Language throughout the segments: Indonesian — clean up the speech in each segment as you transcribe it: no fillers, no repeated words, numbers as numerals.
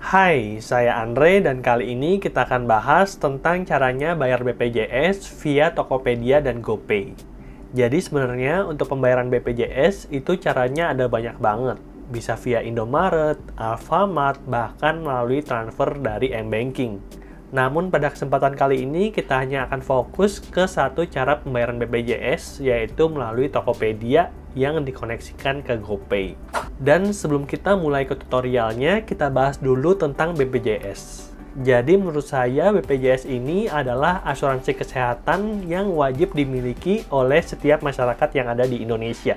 Hai, saya Andre dan kali ini kita akan bahas tentang caranya bayar BPJS via Tokopedia dan GoPay. Jadi sebenarnya untuk pembayaran BPJS itu caranya ada banyak banget. Bisa via Indomaret, Alfamart, bahkan melalui transfer dari M-Banking. Namun pada kesempatan kali ini kita hanya akan fokus ke satu cara pembayaran BPJS, yaitu melalui Tokopedia yang dikoneksikan ke GoPay. Dan sebelum kita mulai ke tutorialnya, kita bahas dulu tentang BPJS. Jadi menurut saya BPJS ini adalah asuransi kesehatan yang wajib dimiliki oleh setiap masyarakat yang ada di Indonesia.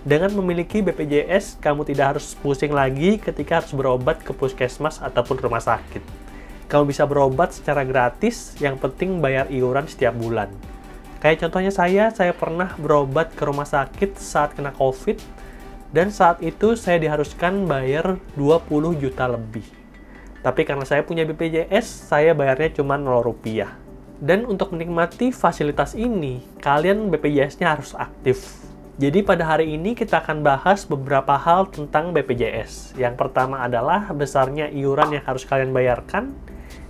Dengan memiliki BPJS, kamu tidak harus pusing lagi ketika harus berobat ke puskesmas ataupun rumah sakit. Kamu bisa berobat secara gratis, yang penting bayar iuran setiap bulan. Kayak contohnya saya pernah berobat ke rumah sakit saat kena COVID, dan saat itu saya diharuskan bayar 20 juta lebih. Tapi karena saya punya BPJS, saya bayarnya cuma 0 rupiah. Dan untuk menikmati fasilitas ini, kalian BPJS-nya harus aktif. Jadi pada hari ini kita akan bahas beberapa hal tentang BPJS. Yang pertama adalah besarnya iuran yang harus kalian bayarkan.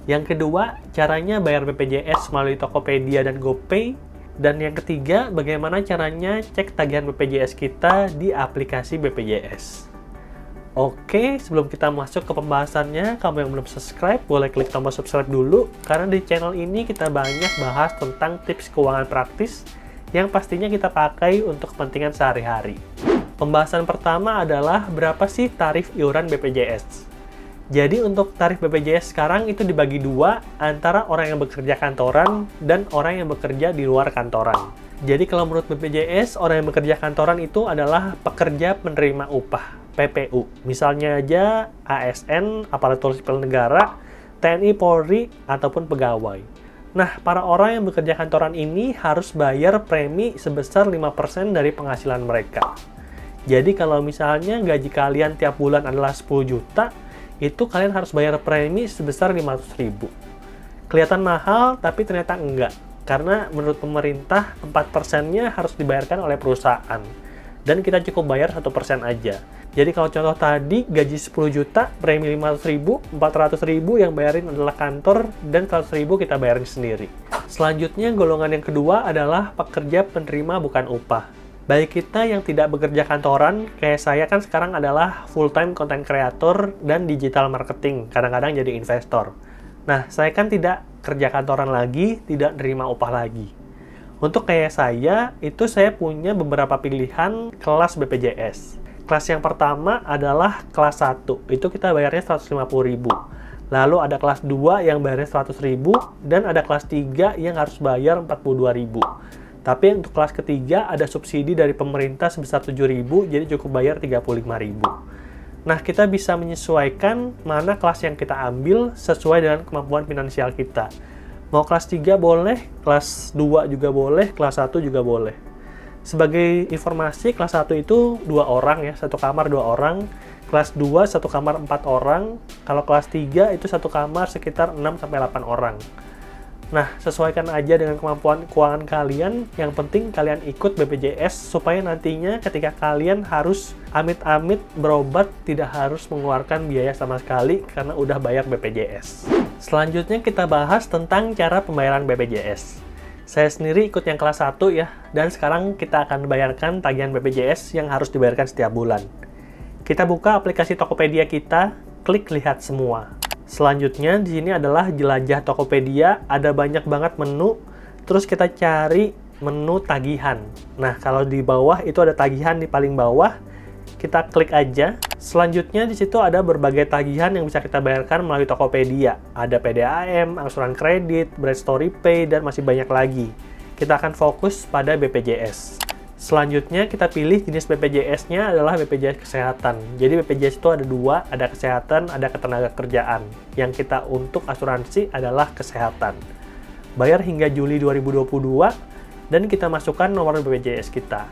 Yang kedua, caranya bayar BPJS melalui Tokopedia dan GoPay. Dan yang ketiga, bagaimana caranya cek tagihan BPJS kita di aplikasi BPJS. Oke, sebelum kita masuk ke pembahasannya, kamu yang belum subscribe, boleh klik tombol subscribe dulu. Karena di channel ini kita banyak bahas tentang tips keuangan praktis yang pastinya kita pakai untuk kepentingan sehari-hari. Pembahasan pertama adalah berapa sih tarif iuran BPJS. Jadi untuk tarif BPJS sekarang itu dibagi dua antara orang yang bekerja kantoran dan orang yang bekerja di luar kantoran. Jadi kalau menurut BPJS, orang yang bekerja kantoran itu adalah pekerja penerima upah, PPU. Misalnya aja ASN, aparatur sipil negara, TNI, Polri, ataupun pegawai. Nah, para orang yang bekerja kantoran ini harus bayar premi sebesar 5% dari penghasilan mereka. Jadi kalau misalnya gaji kalian tiap bulan adalah 10 juta, itu kalian harus bayar premi sebesar 500.000. Kelihatan mahal, tapi ternyata enggak. Karena menurut pemerintah, 4%-nya harus dibayarkan oleh perusahaan. Dan kita cukup bayar 1% aja. Jadi kalau contoh tadi, gaji 10 juta, premi 500.000, 400.000 yang bayarin adalah kantor, dan 100.000 kita bayarin sendiri. Selanjutnya, golongan yang kedua adalah pekerja penerima bukan upah. Baik kita yang tidak bekerja kantoran, kayak saya kan sekarang adalah full-time content creator dan digital marketing, kadang-kadang jadi investor. Nah, saya kan tidak kerja kantoran lagi, tidak nerima upah lagi. Untuk kayak saya, itu saya punya beberapa pilihan kelas BPJS. Kelas yang pertama adalah kelas 1, itu kita bayarnya 150.000. Lalu ada kelas 2 yang bayarnya 100.000, dan ada kelas 3 yang harus bayar 42.000. Tapi untuk kelas ketiga ada subsidi dari pemerintah sebesar 7.000, jadi cukup bayar 35.000. Nah, kita bisa menyesuaikan mana kelas yang kita ambil sesuai dengan kemampuan finansial kita. Mau kelas 3 boleh, kelas 2 juga boleh, kelas 1 juga boleh. Sebagai informasi, kelas 1 itu 2 orang ya, satu kamar 2 orang. Kelas 2 satu kamar 4 orang. Kalau kelas 3 itu satu kamar sekitar 6-8 orang. Nah, sesuaikan aja dengan kemampuan keuangan kalian. Yang penting kalian ikut BPJS supaya nantinya ketika kalian harus amit-amit berobat tidak harus mengeluarkan biaya sama sekali karena udah bayar BPJS. Selanjutnya kita bahas tentang cara pembayaran BPJS. Saya sendiri ikut yang kelas 1 ya, dan sekarang kita akan bayarkan tagihan BPJS yang harus dibayarkan setiap bulan. Kita buka aplikasi Tokopedia kita, klik lihat semua. Selanjutnya di sini adalah jelajah Tokopedia, ada banyak banget menu, terus kita cari menu tagihan. Nah, kalau di bawah itu ada tagihan di paling bawah, kita klik aja. Selanjutnya di situ ada berbagai tagihan yang bisa kita bayarkan melalui Tokopedia. Ada PDAM, angsuran kredit, Bright Story Pay, dan masih banyak lagi. Kita akan fokus pada BPJS. Selanjutnya kita pilih jenis BPJS-nya adalah BPJS Kesehatan. Jadi BPJS itu ada 2, ada kesehatan, ada ketenagakerjaan. Yang kita untuk asuransi adalah kesehatan. Bayar hingga Juli 2022, dan kita masukkan nomor BPJS kita.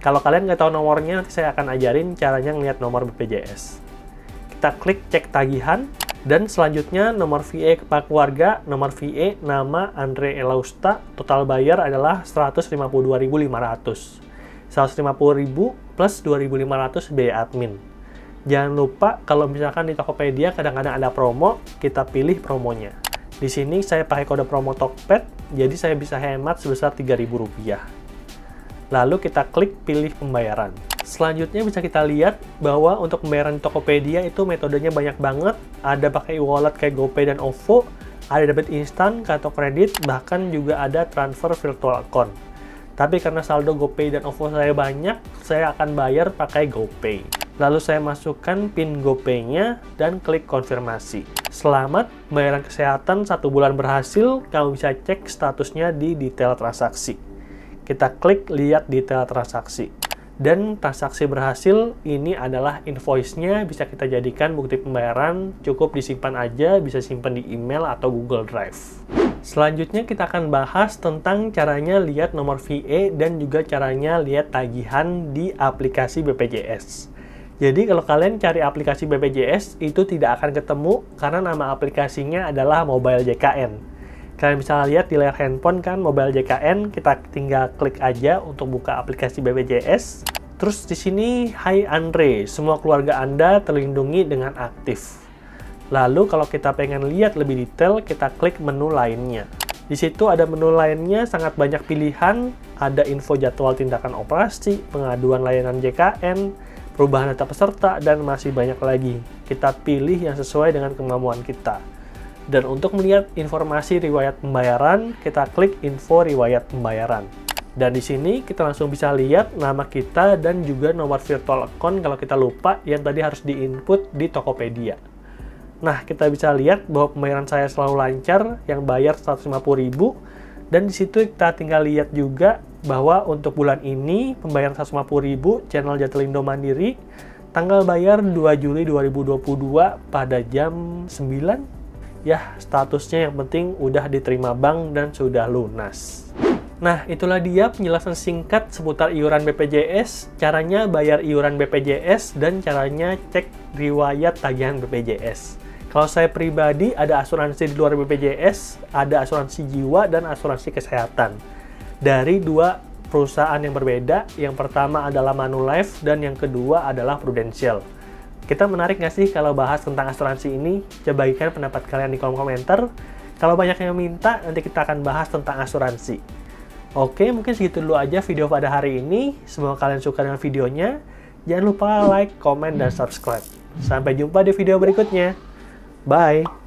Kalau kalian nggak tahu nomornya, nanti saya akan ajarin caranya ngeliat nomor BPJS. Kita klik cek tagihan, dan selanjutnya nomor VA kepala keluarga, nomor VA, nama Andre Elausta, total bayar adalah 152.500. 150.000 plus 2.500 biaya admin. Jangan lupa kalau misalkan di Tokopedia kadang-kadang ada promo, kita pilih promonya. Di sini saya pakai kode promo Tokped, jadi saya bisa hemat sebesar Rp3.000. Lalu kita klik pilih pembayaran. Selanjutnya bisa kita lihat bahwa untuk pembayaran di Tokopedia itu metodenya banyak banget. Ada pakai wallet kayak GoPay dan OVO, ada debit instan, kartu kredit, bahkan juga ada transfer virtual account. Tapi karena saldo GoPay dan OVO saya banyak, saya akan bayar pakai GoPay. Lalu saya masukkan PIN GoPay-nya dan klik konfirmasi. Selamat, pembayaran kesehatan 1 bulan berhasil, kamu bisa cek statusnya di detail transaksi. Kita klik lihat detail transaksi. Dan transaksi berhasil, ini adalah invoice-nya, bisa kita jadikan bukti pembayaran, cukup disimpan aja, bisa simpan di email atau Google Drive. Selanjutnya kita akan bahas tentang caranya lihat nomor VE dan juga caranya lihat tagihan di aplikasi BPJS. Jadi kalau kalian cari aplikasi BPJS itu tidak akan ketemu karena nama aplikasinya adalah Mobile JKN. Kalian bisa lihat di layar handphone kan Mobile JKN, kita tinggal klik aja untuk buka aplikasi BPJS. Terus di sini, Hai Andre, semua keluarga Anda terlindungi dengan aktif. Lalu kalau kita pengen lihat lebih detail, kita klik menu lainnya. Di situ ada menu lainnya, sangat banyak pilihan, ada info jadwal tindakan operasi, pengaduan layanan JKN, perubahan data peserta, dan masih banyak lagi. Kita pilih yang sesuai dengan kemampuan kita. Dan untuk melihat informasi riwayat pembayaran, kita klik info riwayat pembayaran. Dan di sini kita langsung bisa lihat nama kita dan juga nomor virtual account kalau kita lupa yang tadi harus di-input di Tokopedia. Nah, kita bisa lihat bahwa pembayaran saya selalu lancar, yang bayar 150.000, dan di situ kita tinggal lihat juga bahwa untuk bulan ini pembayaran 150.000 channel Jatelindo Mandiri, tanggal bayar 2 Juli 2022 pada jam 9. Ya, statusnya yang penting udah diterima bank dan sudah lunas. Nah, itulah dia penjelasan singkat seputar iuran BPJS, caranya bayar iuran BPJS, dan caranya cek riwayat tagihan BPJS. Kalau saya pribadi, ada asuransi di luar BPJS, ada asuransi jiwa dan asuransi kesehatan. Dari 2 perusahaan yang berbeda, yang pertama adalah Manulife dan yang kedua adalah Prudential. Kita menarik nggak sih kalau bahas tentang asuransi ini? Coba bagikan pendapat kalian di kolom komentar. Kalau banyak yang minta, nanti kita akan bahas tentang asuransi. Oke, mungkin segitu dulu aja video pada hari ini. Semoga kalian suka dengan videonya. Jangan lupa like, komen, dan subscribe. Sampai jumpa di video berikutnya. Bye!